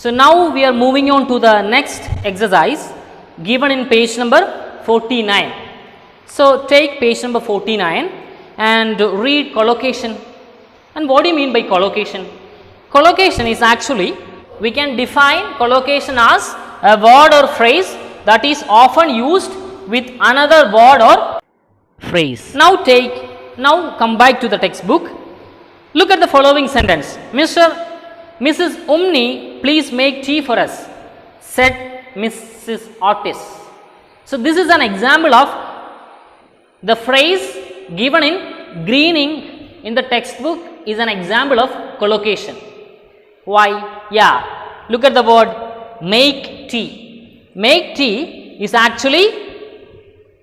So now we are moving on to the next exercise given in page number 49. So take page number 49 and read collocation. And what do you mean by collocation? Collocation is actually, we can define collocation as a word or phrase that is often used with another word or phrase. Now come back to the textbook. Look at the following sentence. Mrs. Umni, please make tea for us, said Mrs. Otis. So this is an example of the phrase given in green ink in the textbook is an example of collocation. Why? Yeah, look at the word make tea. Make tea is actually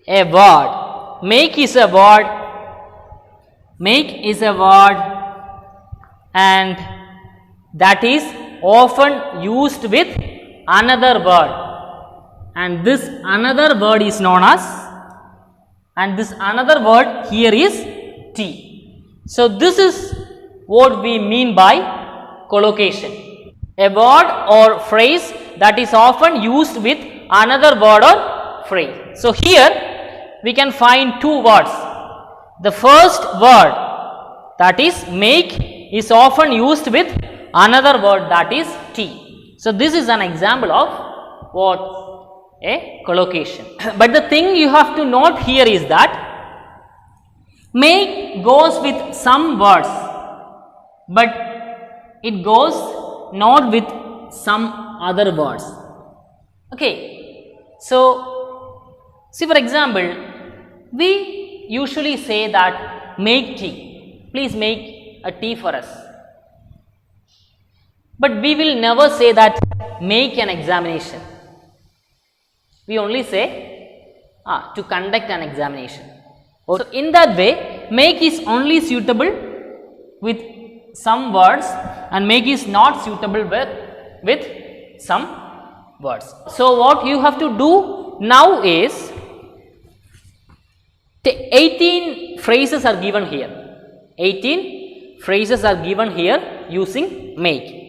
a word. Make is a word. Make is a word, and that is often used with another word, and this another word is known as, and this another word here is tea. So this is what we mean by collocation, a word or phrase that is often used with another word or phrase. So here we can find two words. The first word, that is make, is often used with another word, that is tea. So this is an example of what? A collocation. But the thing you have to note here is that make goes with some words, but it goes not with some other words. Okay. So see, for example, we usually say that make tea, please make a tea for us. But we will never say that make an examination. We only say to conduct an examination. So in that way, make is only suitable with some words and make is not suitable with some words. So what you have to do now is, 18 phrases are given here. 18 phrases are given here using make,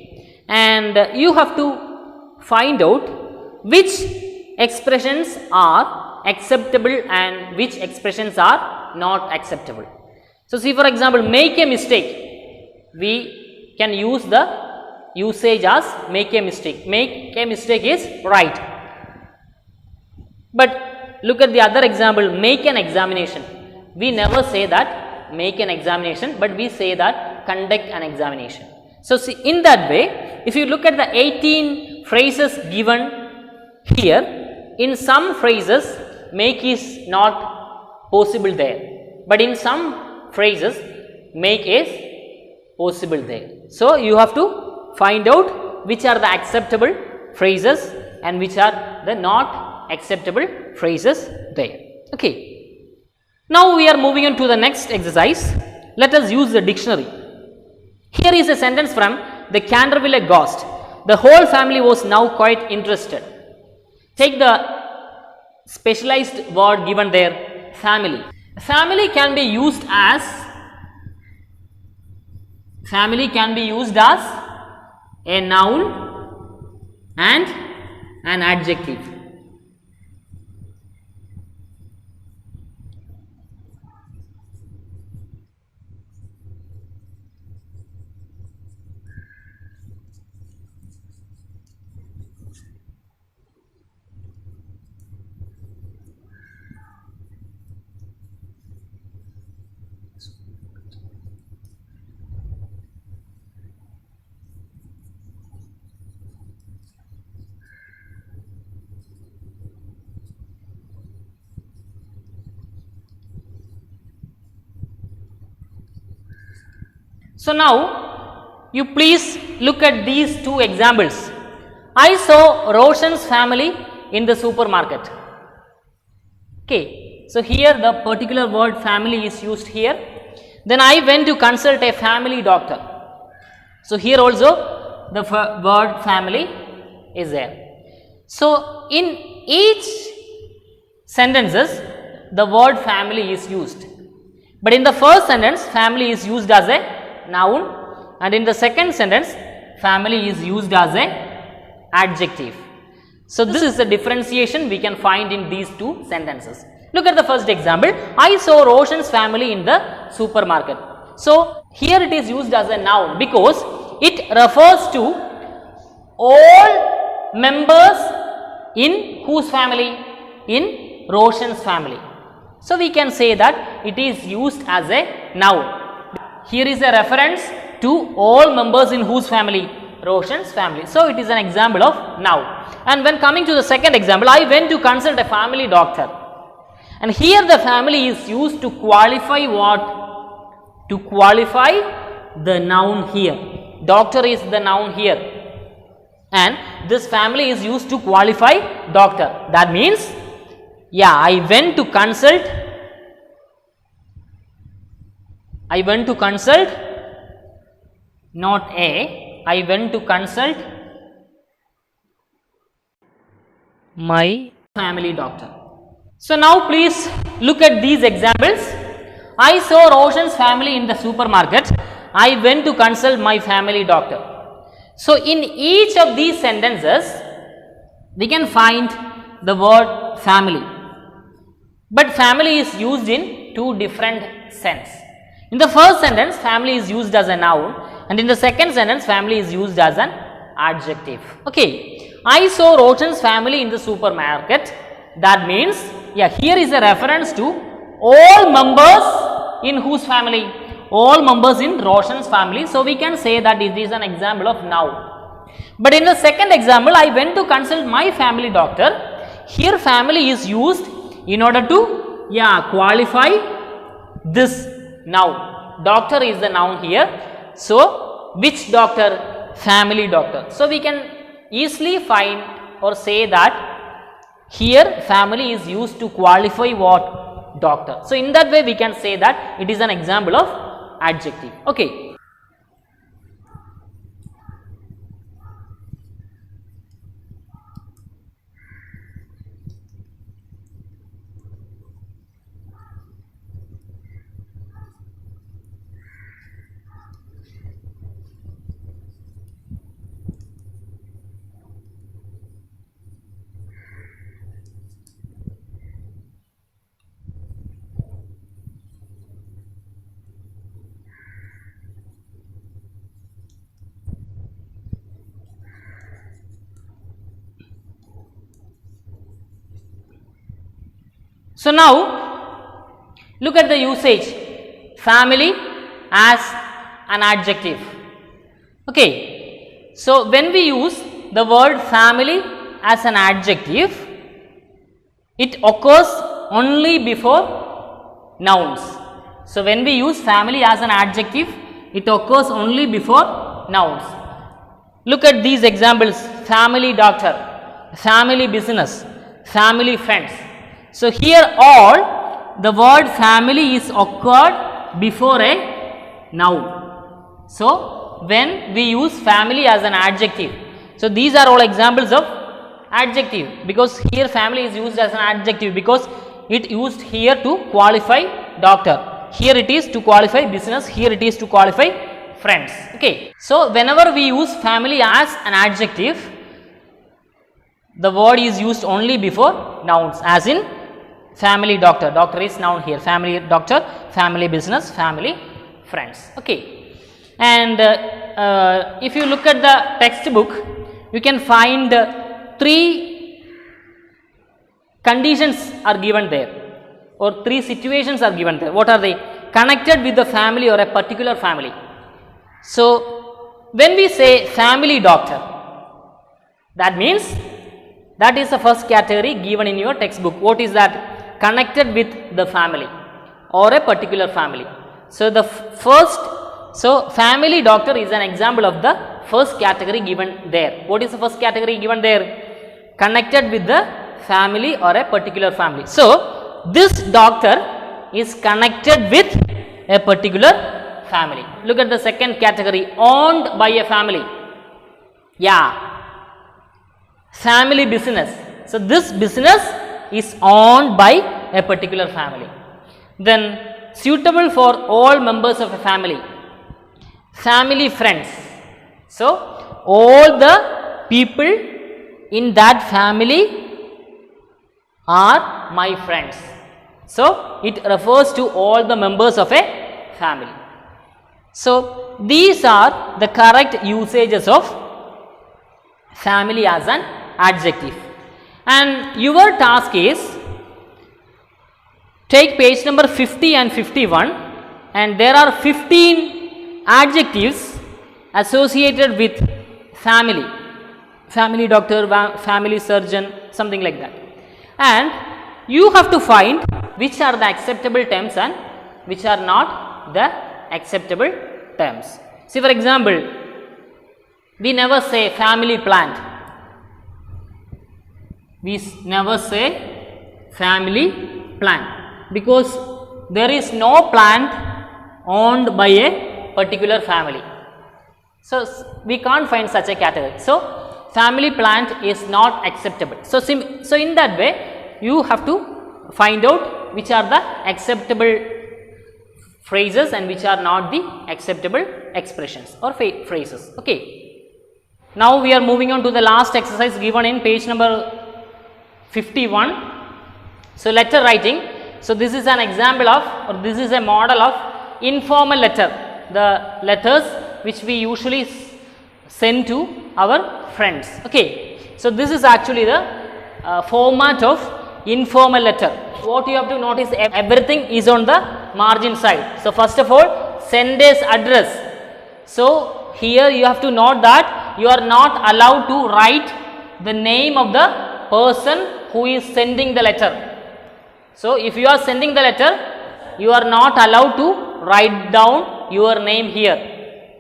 and you have to find out which expressions are acceptable and which expressions are not acceptable. So see, for example, make a mistake, we can use the usage as make a mistake. Make a mistake is right. But look at the other example, make an examination. We never say that make an examination, but we say that conduct an examination. So see, in that way, if you look at the 18 phrases given here, in some phrases make is not possible there, but in some phrases make is possible there. So you have to find out which are the acceptable phrases and which are the not acceptable phrases there. Okay. Now we are moving on to the next exercise. Let us use the dictionary. Here is a sentence from the Canterville Ghost. The whole family was now quite interested. Take the specialized word given there, family. Family can be used as a noun and an adjective. So now you please look at these two examples. I saw Roshan's family in the supermarket. Okay, so here the particular word family is used here. Then I went to consult a family doctor. So here also the word family is there. So in each sentences the word family is used, but in the first sentence family is used as a noun, and in the second sentence family is used as a adjective. So this is the differentiation we can find in these two sentences. Look at the first example. I saw Roshan's family in the supermarket. So here it is used as a noun because it refers to all members in whose family? In Roshan's family. So we can say that it is used as a noun. Here is a reference to all members in whose family? Roshan's family. So it is an example of noun. And when coming to the second example, I went to consult a family doctor. And here the family is used to qualify what? To qualify the noun here. Doctor is the noun here. And this family is used to qualify doctor. That means, yeah, I went to consult not a, I went to consult my family doctor. So now please look at these examples. I saw Roshan's family in the supermarket. I went to consult my family doctor. So in each of these sentences, we can find the word family. But family is used in two different sense. In the first sentence, family is used as a noun, and in the second sentence, family is used as an adjective. Okay. I saw Roshan's family in the supermarket. That means, yeah, here is a reference to all members in whose family? All members in Roshan's family. So we can say that it is an example of noun. But in the second example, I went to consult my family doctor. Here family is used in order to, yeah, qualify this noun. Doctor is the noun here. So which doctor? Family doctor. So we can easily find or say that here family is used to qualify what? Doctor. So in that way we can say that it is an example of adjective. Okay. So now look at the usage, family as an adjective. Okay. So when we use the word family as an adjective, it occurs only before nouns. So when we use family as an adjective, it occurs only before nouns. Look at these examples: family doctor, family business, family friends. So here all the word family is occurred before a noun. So when we use family as an adjective, so these are all examples of adjective, because here family is used as an adjective because it used here to qualify doctor, here it is to qualify business, here it is to qualify friends. Okay. So whenever we use family as an adjective, the word is used only before nouns, as in family doctor, doctor is noun here, family doctor, family business, family friends. Okay. And if you look at the textbook, you can find three conditions are given there, or three situations are given there. What are they? Connected with the family or a particular family. So when we say family doctor, that means that is the first category given in your textbook. What is that? Connected with the family or a particular family. So the family doctor is an example of the first category given there. What is the first category given there? Connected with the family or a particular family. So this doctor is connected with a particular family. Look at the second category, owned by a family. Yeah, family business. So this business is owned by a particular family. Then suitable for all members of a family, family friends. So all the people in that family are my friends. So, it refers to all the members of a family. So, these are the correct usages of family as an adjective. And your task is take page number 50 and 51, and there are 15 adjectives associated with family. Family doctor, family surgeon, something like that. And you have to find which are the acceptable terms and which are not the acceptable terms. See, for example, we never say family plant. We never say family plant because there is no plant owned by a particular family. So, we can't find such a category. So, family plant is not acceptable. So, in that way, you have to find out which are the acceptable phrases and which are not the acceptable expressions or phrases. Okay. Now, we are moving on to the last exercise given in page number 51. So, letter writing. So, this is an example of, or this is a model of informal letter, the letters which we usually send to our friends. Okay. So, this is actually the format of informal letter. What you have to notice, everything is on the margin side. So, first of all, sender's address. So, here you have to note that you are not allowed to write the name of the person who is sending the letter. So, if you are sending the letter, you are not allowed to write down your name here.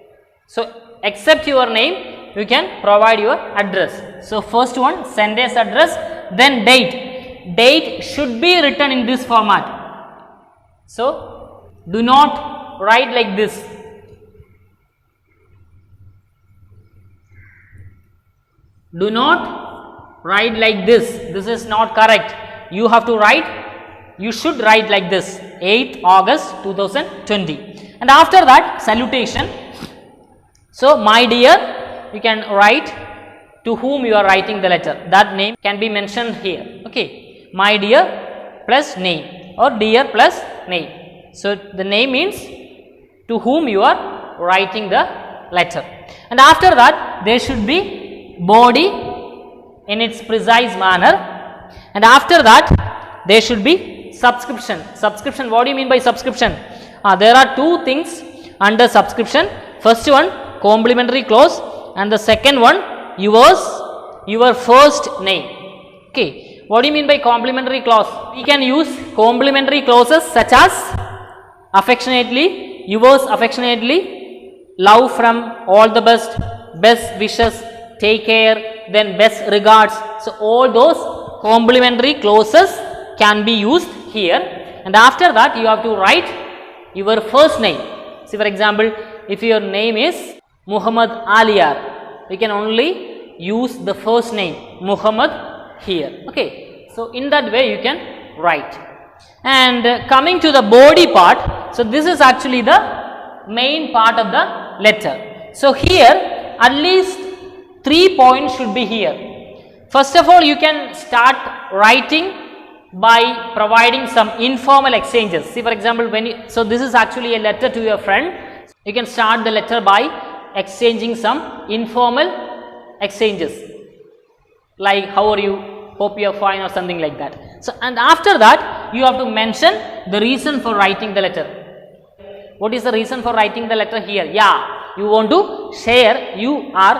So, except your name, you can provide your address. So, first one, sender's address, then date. Date should be written in this format. So, do not write like this. Do not write like this. This is not correct. You have to write, you should write like this, 8th August 2020. And after that, salutation. So, my dear, you can write to whom you are writing the letter. That name can be mentioned here. Okay. My dear plus name or dear plus name. So, the name means to whom you are writing the letter. And after that, there should be body in its precise manner. And after that, there should be subscription. Subscription, what do you mean by subscription? There are two things under subscription. First one, complimentary clause, and the second one, your first name. Okay. What do you mean by complimentary clause? We can use complimentary clauses such as affectionately, yours affectionately, love from, all the best, best wishes, take care, then best regards. So, all those complimentary clauses can be used here, and after that you have to write your first name. See, for example, if your name is Muhammad Aliyar, we can only use the first name Muhammad here. Okay. So, in that way you can write. And coming to the body part, so this is actually the main part of the letter. So, here at least 3 points should be here. First of all, you can start writing by providing some informal exchanges. See, for example, so this is actually a letter to your friend. You can start the letter by exchanging some informal exchanges like how are you, hope you are fine, or something like that. So, and after that you have to mention the reason for writing the letter. What is the reason for writing the letter here? Yeah, you want to share, you are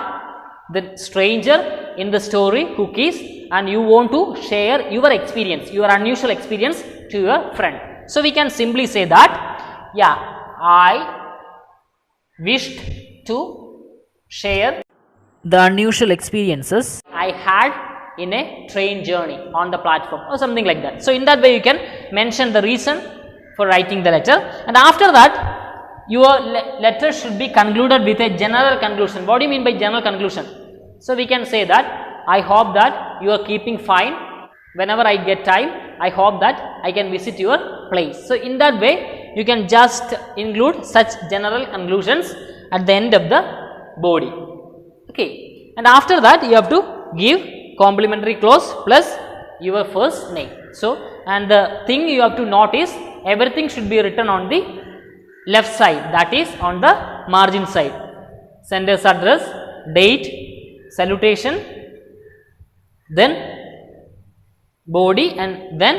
the stranger in the story Cookies, and you want to share your experience, your unusual experience to your friend. So, we can simply say that, yeah, I wished to share the unusual experiences I had in a train journey on the platform, or something like that. So, in that way you can mention the reason for writing the letter, and after that your letter should be concluded with a general conclusion. What do you mean by general conclusion? So, we can say that I hope that you are keeping fine. Whenever I get time, I hope that I can visit your place. So, in that way you can just include such general conclusions at the end of the body. Okay. And after that you have to give complementary clause plus your first name. So, and the thing you have to note is everything should be written on the left side, that is on the margin side. Sender's address, date, salutation, then body, and then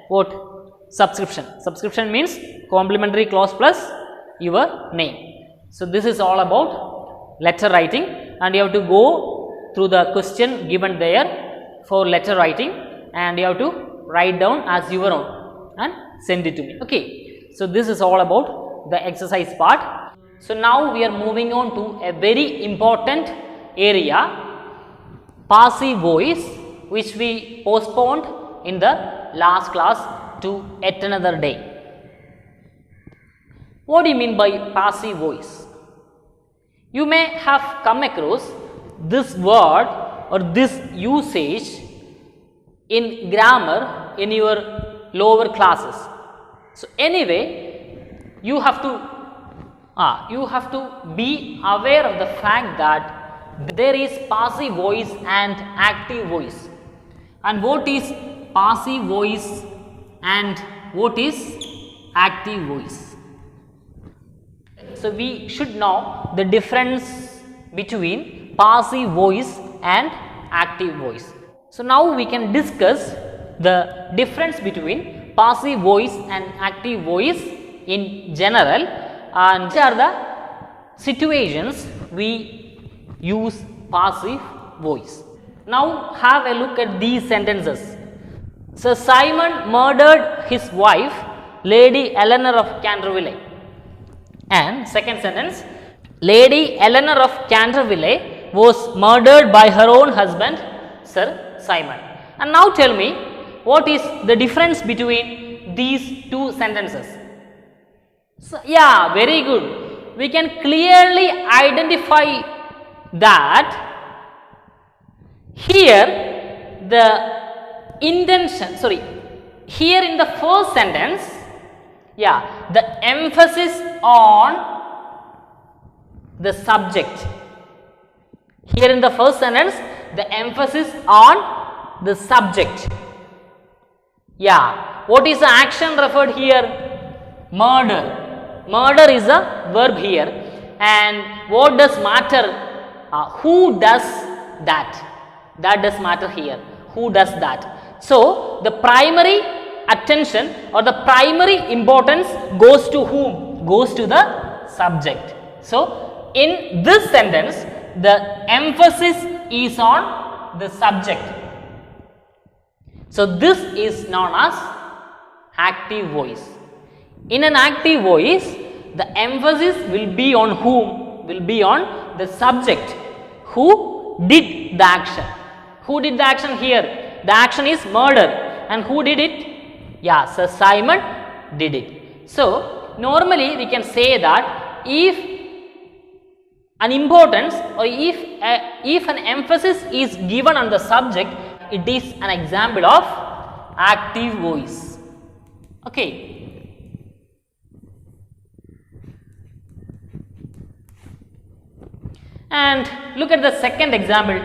what? Subscription. Subscription means complementary clause plus your name. So, this is all about letter writing, and you have to go through the question given there for letter writing, and you have to write down as your own and send it to me. Okay. So, this is all about the exercise part. So, now we are moving on to a very important area, passive voice, which we postponed in the last class to yet another day. What do you mean by passive voice? You may have come across this word or this usage in grammar in your lower classes. So, anyway, you have to be aware of the fact that there is passive voice and active voice. And what is passive voice and what is active voice? So, we should know the difference between passive voice and active voice. So, now we can discuss the difference between passive voice and active voice in general, and which are the situations we use passive voice. Now, have a look at these sentences. Sir Simon murdered his wife, Lady Eleanor of Canterville. And second sentence, Lady Eleanor of Canterville was murdered by her own husband, Sir Simon. And now tell me, what is the difference between these two sentences? So, yeah, very good. We can clearly identify that here the intention, here in the first sentence, yeah, the emphasis on the subject. Here in the first sentence, the emphasis on the subject. Yeah, what is the action referred here? Murder. Murder is a verb here, and what does matter? Who does that? That does matter here. Who does that? So, the primary attention or the primary importance goes to whom? Goes to the subject. So, in this sentence, the emphasis is on the subject. So, this is known as active voice. In an active voice, the emphasis will be on whom? Will be on the subject who did the action. Who did the action here? The action is murder, and who did it? Yeah, Sir Simon did it. So, normally we can say that if an importance or if an emphasis is given on the subject, it is an example of active voice. Okay. And look at the second example.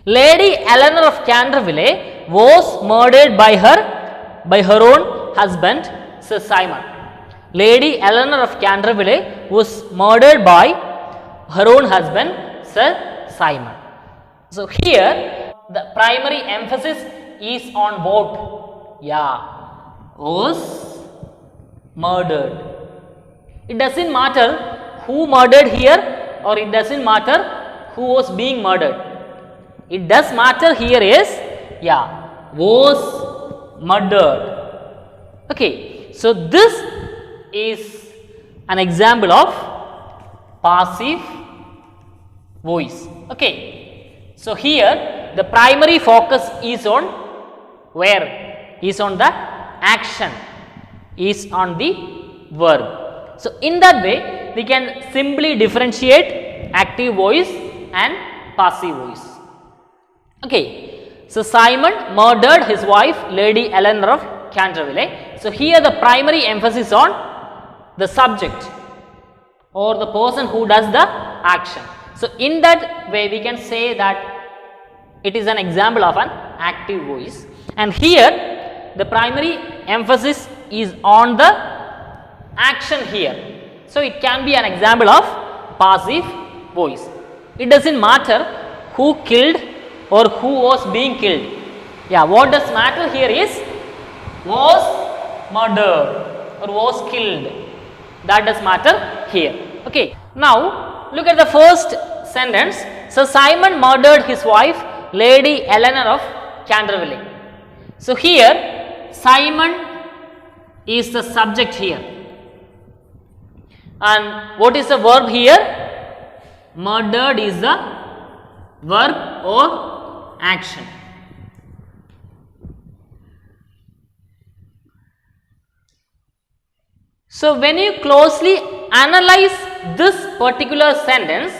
Lady Eleanor of Canterville was murdered by her own husband, Sir Simon. Lady Eleanor of Canterville was murdered by her own husband, Sir Simon. So, here the primary emphasis is on what? Yeah, was murdered. It does not matter who murdered here, or it does not matter who was being murdered. It does matter here is, yeah, was murdered. Okay. So, this is an example of passive voice. Okay. So, here the primary focus is on where? Is on the action, is on the verb. So, in that way we can simply differentiate active voice and passive voice. Okay. So, Simon murdered his wife, Lady Eleanor of Canterville. So, here the primary emphasis on the subject or the person who does the action. So, in that way we can say that it is an example of an active voice, and here the primary emphasis is on the action here. So, it can be an example of passive voice. It does not matter who killed or who was being killed. Yeah, what does matter here is was murdered or was killed. That does matter here. Okay. Now, look at the first sentence. So, Simon murdered his wife, Lady Eleanor of Canterville. So, here Simon is the subject here, and what is the verb here? Murdered is the verb or action. So, when you closely analyze this particular sentence,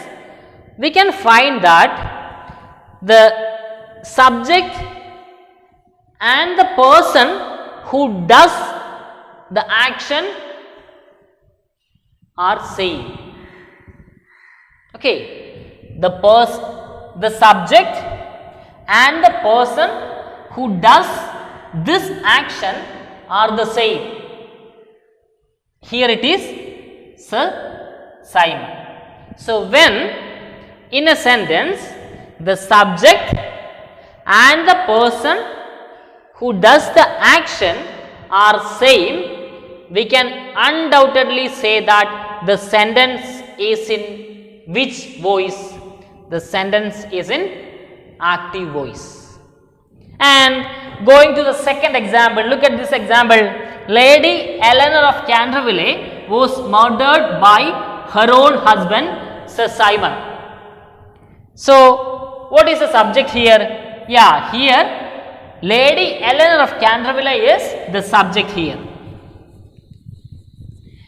we can find that the subject and the person who does the action are same. Okay, the subject and the person who does this action are the same. Here it is Sir Simon. So, when in a sentence the subject and the person who does the action are same, we can undoubtedly say that the sentence is in which voice? The sentence is in active voice. And going to the second example, look at this example. Lady Eleanor of Canterville was murdered by her own husband, Sir Simon. So, what is the subject here? Yeah, here Lady Eleanor of Canterville is the subject here.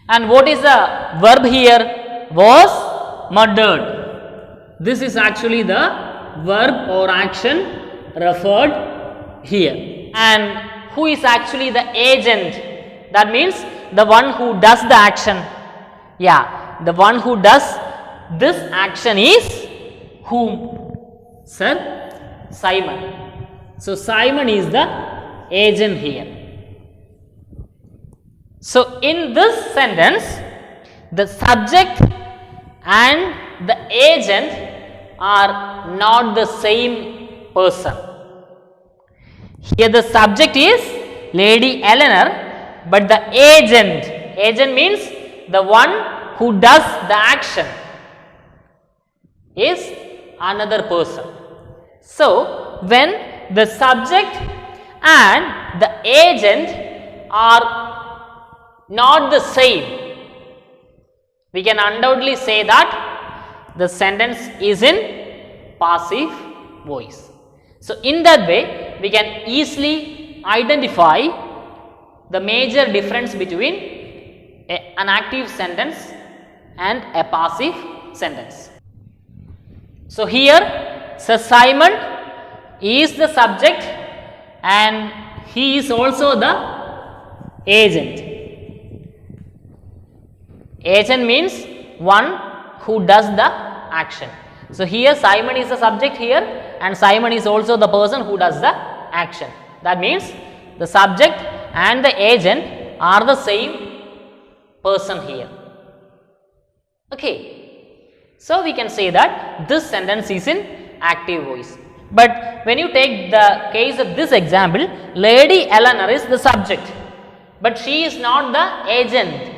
And what is the verb here? Was murdered. This is actually the verb or action referred here. And who is actually the agent? That means the one who does the action. Yeah, the one who does this action is whom? Sir Simon. So, Simon is the agent here. So, in this sentence, the subject and the agent are not the same person. Here the subject is Lady Eleanor, but the agent means the one who does the action is another person. So, when the subject and the agent are not the same, we can undoubtedly say that the sentence is in passive voice. So, in that way we can easily identify the major difference between an active sentence and a passive sentence. So, here Sir Simon is the subject and he is also the agent. Agent means one who does the action. So, here Simon is the subject here and Simon is also the person who does the action. That means the subject and the agent are the same person here. Okay. So, we can say that this sentence is in active voice. But when you take the case of this example, Lady Eleanor is the subject, but she is not the agent.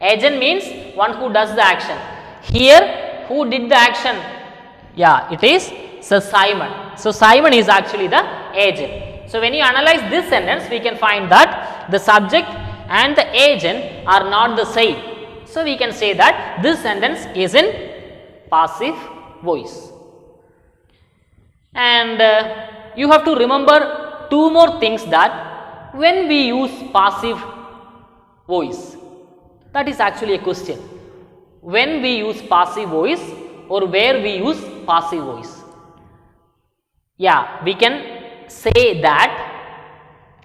Agent means one who does the action. Here, who did the action? Yeah, it is Sir Simon. So, Simon is actually the agent. So, when you analyze this sentence, we can find that the subject and the agent are not the same. So, we can say that this sentence is in passive voice. And you have to remember two more things, that when we use passive voice, that is actually a question. When we use passive voice or where we use passive voice? Yeah, we can say that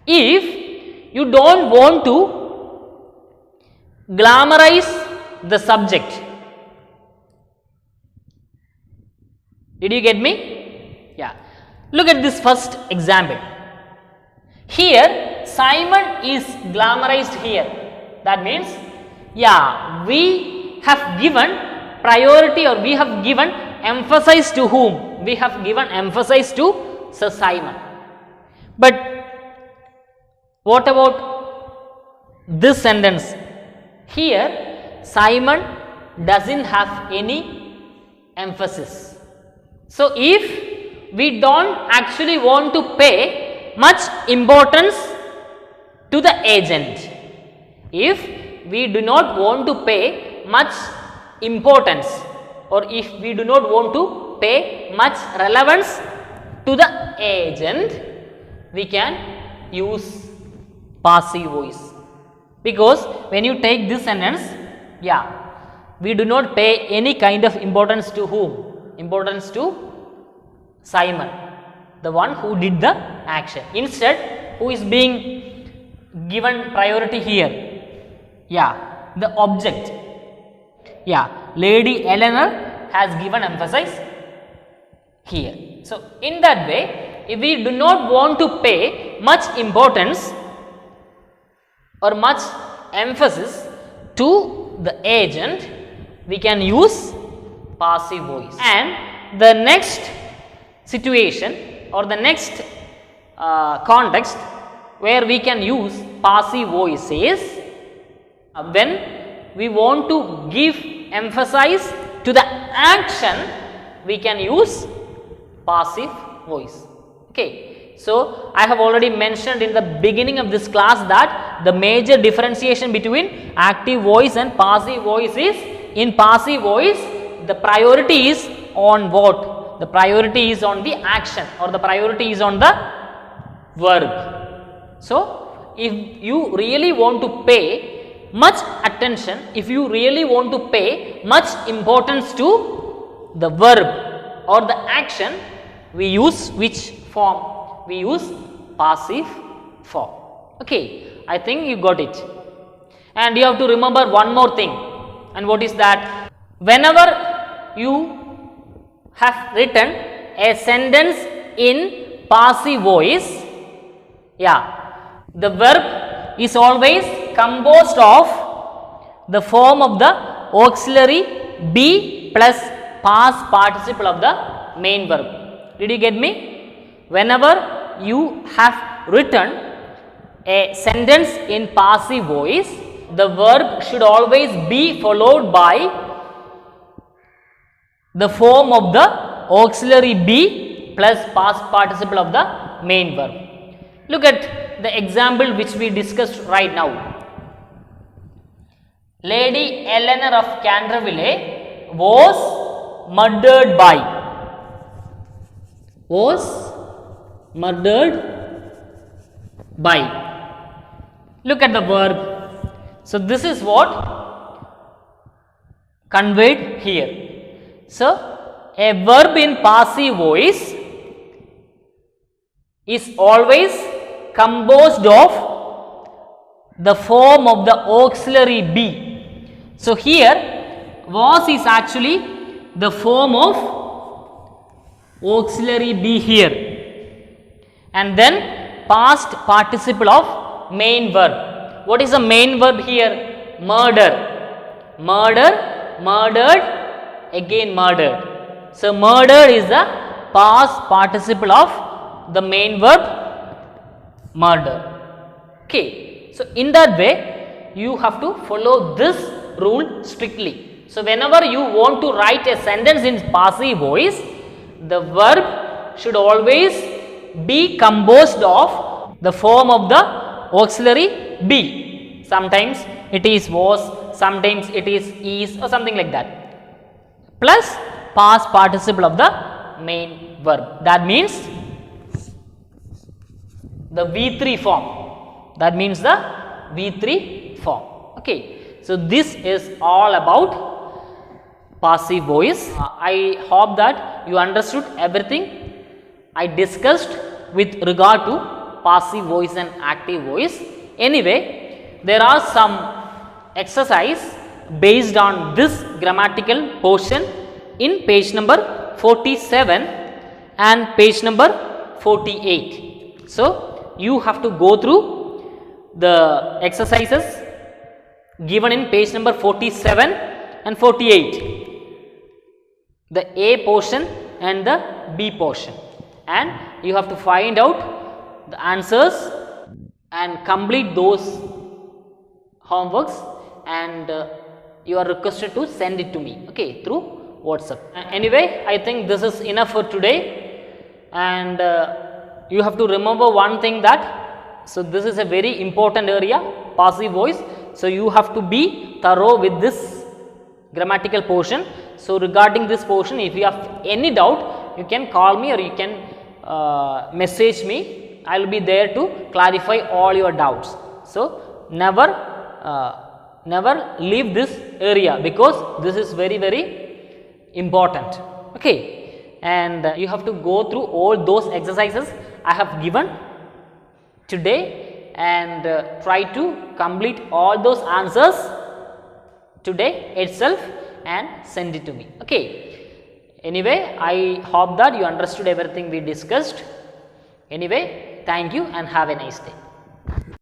if you don't want to glamorize the subject. Did you get me? Yeah. Look at this first example. Here Simon is glamorized here. That means, yeah, we have given priority, or we have given emphasis to whom? We have given emphasis to Sir Simon. But what about this sentence? Here Simon doesn't have any emphasis. So if we don't actually want to pay much importance to the agent, if we do not want to pay much importance, or if we do not want to pay much relevance to the agent, we can use passive voice. Because when you take this sentence, yeah, we do not pay any kind of importance to whom? Importance to Simon, the one who did the action. Instead, who is being given priority here? Yeah, the object. Yeah, Lady Eleanor has given emphasis here. So in that way, if we do not want to pay much importance or much emphasis to the agent, we can use passive voice. And the next situation, or the next context where we can use passive voice is when we want to give emphasis to the action, we can use passive voice. Okay. So I have already mentioned in the beginning of this class that the major differentiation between active voice and passive voice is, in passive voice the priority is on what? The priority is on the action, or the priority is on the verb. So if you really want to pay much attention, if you really want to pay much importance to the verb or the action, we use which form? We use passive form. Okay, I think you got it. And you have to remember one more thing, and what is that? Whenever you have written a sentence in passive voice, yeah, the verb is always composed of the form of the auxiliary be plus past participle of the main verb. Did you get me? Whenever you have written a sentence in passive voice, the verb should always be followed by the form of the auxiliary be plus past participle of the main verb. Look at the example which we discussed right now. Lady Eleanor of Canterville was murdered by. Was murdered by. Look at the verb. So this is what conveyed here. So a verb in passive voice is always composed of the form of the auxiliary be. So here was is actually the form of auxiliary be here, and then past participle of main verb. What is the main verb here? Murder. Murder, murdered, again murdered. So murder is the past participle of the main verb murder. Okay. So in that way you have to follow this rule strictly. So whenever you want to write a sentence in passive voice, the verb should always be composed of the form of the auxiliary be. Sometimes it is was, sometimes it is, or something like that, plus past participle of the main verb. That means the V3 form. That means the V3 form. Okay. So this is all about passive voice. I hope that you understood everything I discussed with regard to passive voice and active voice. Anyway, there are some exercise based on this grammatical portion in page number 47 and page number 48. So, you have to go through the exercises given in page number 47 and 48, the A portion and the B portion, and you have to find out the answers and complete those homeworks, and you are requested to send it to me, okay, through WhatsApp. Anyway, I think this is enough for today, and you have to remember one thing, that so this is a very important area, passive voice. So, you have to be thorough with this grammatical portion. So, regarding this portion, if you have any doubt, you can call me or you can message me. I will be there to clarify all your doubts. So, never leave this area, because this is very, very important, okay. And you have to go through all those exercises I have given today, and try to complete all those answers today itself and send it to me, okay. Anyway, I hope that you understood everything we discussed. Anyway, thank you and have a nice day.